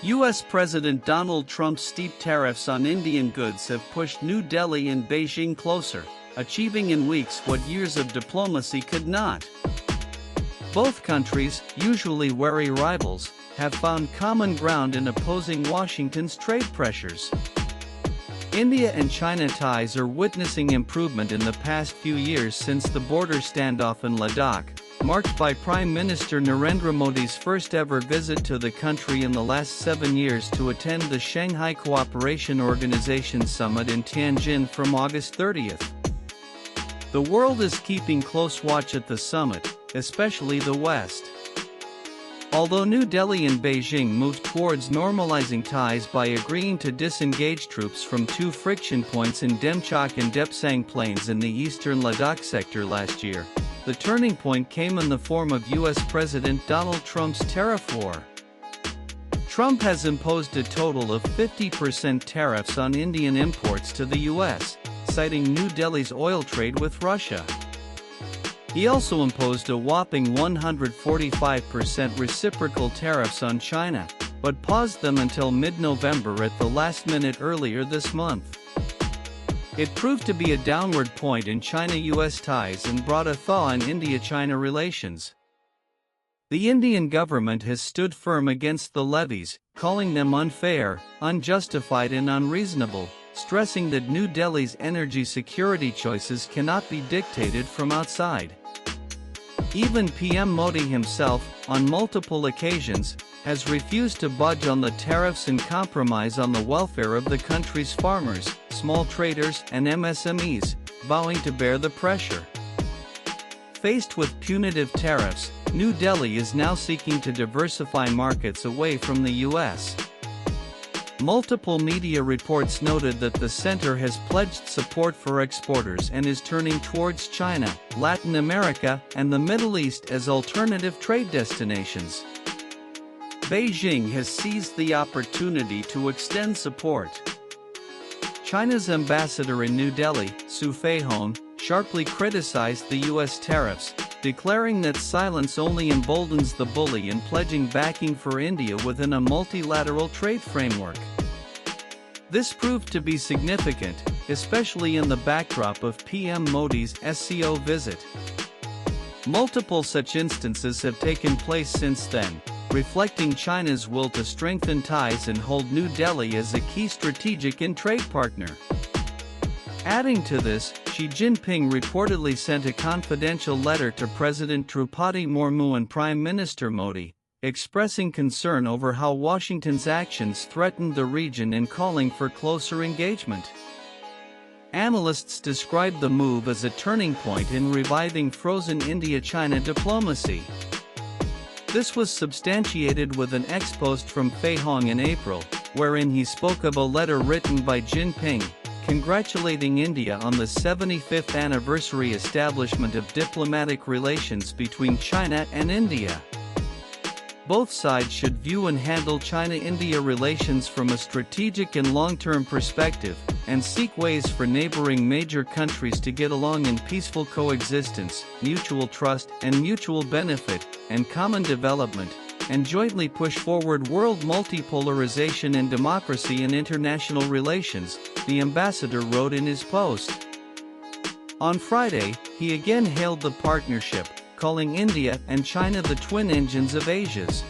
U.S. President Donald Trump's steep tariffs on Indian goods have pushed New Delhi and Beijing closer, achieving in weeks what years of diplomacy could not. Both countries, usually wary rivals, have found common ground in opposing Washington's trade pressures. India and China ties are witnessing improvement in the past few years since the border standoff in Ladakh, marked by Prime Minister Narendra Modi's first-ever visit to the country in the last 7 years to attend the Shanghai Cooperation Organization Summit in Tianjin from August 30th. The world is keeping close watch at the summit, especially the West. Although New Delhi and Beijing moved towards normalizing ties by agreeing to disengage troops from two friction points in Demchok and Depsang plains in the eastern Ladakh sector last year, the turning point came in the form of U.S. President Donald Trump's tariff war. Trump has imposed a total of 50% tariffs on Indian imports to the U.S., citing New Delhi's oil trade with Russia. He also imposed a whopping 145% reciprocal tariffs on China, but paused them until mid-November at the last minute earlier this month. It proved to be a downward point in China-US ties and brought a thaw in India-China relations. The Indian government has stood firm against the levies, calling them unfair, unjustified and unreasonable, stressing that New Delhi's energy security choices cannot be dictated from outside. Even PM Modi himself, on multiple occasions, has refused to budge on the tariffs and compromise on the welfare of the country's farmers, small traders and MSMEs, vowing to bear the pressure. Faced with punitive tariffs, New Delhi is now seeking to diversify markets away from the U.S. Multiple media reports noted that the center has pledged support for exporters and is turning towards China, Latin America, and the Middle East as alternative trade destinations. Beijing has seized the opportunity to extend support. China's ambassador in New Delhi, Su Feihong, sharply criticized the U.S. tariffs, declaring that silence only emboldens the bully and pledging backing for India within a multilateral trade framework. This proved to be significant, especially in the backdrop of PM Modi's SCO visit. Multiple such instances have taken place since then, reflecting China's will to strengthen ties and hold New Delhi as a key strategic and trade partner. Adding to this, Xi Jinping reportedly sent a confidential letter to President Draupadi Murmu and Prime Minister Modi, expressing concern over how Washington's actions threatened the region and calling for closer engagement. Analysts describe the move as a turning point in reviving frozen India-China diplomacy. This was substantiated with an ex-post from Feihong in April, wherein he spoke of a letter written by Jinping, congratulating India on the 75th anniversary establishment of diplomatic relations between China and India. Both sides should view and handle China-India relations from a strategic and long-term perspective, and seek ways for neighboring major countries to get along in peaceful coexistence, mutual trust and mutual benefit, and common development, and jointly push forward world multipolarization and democracy in international relations, the ambassador wrote in his post. On Friday, he again hailed the partnership, calling India and China the twin engines of Asia's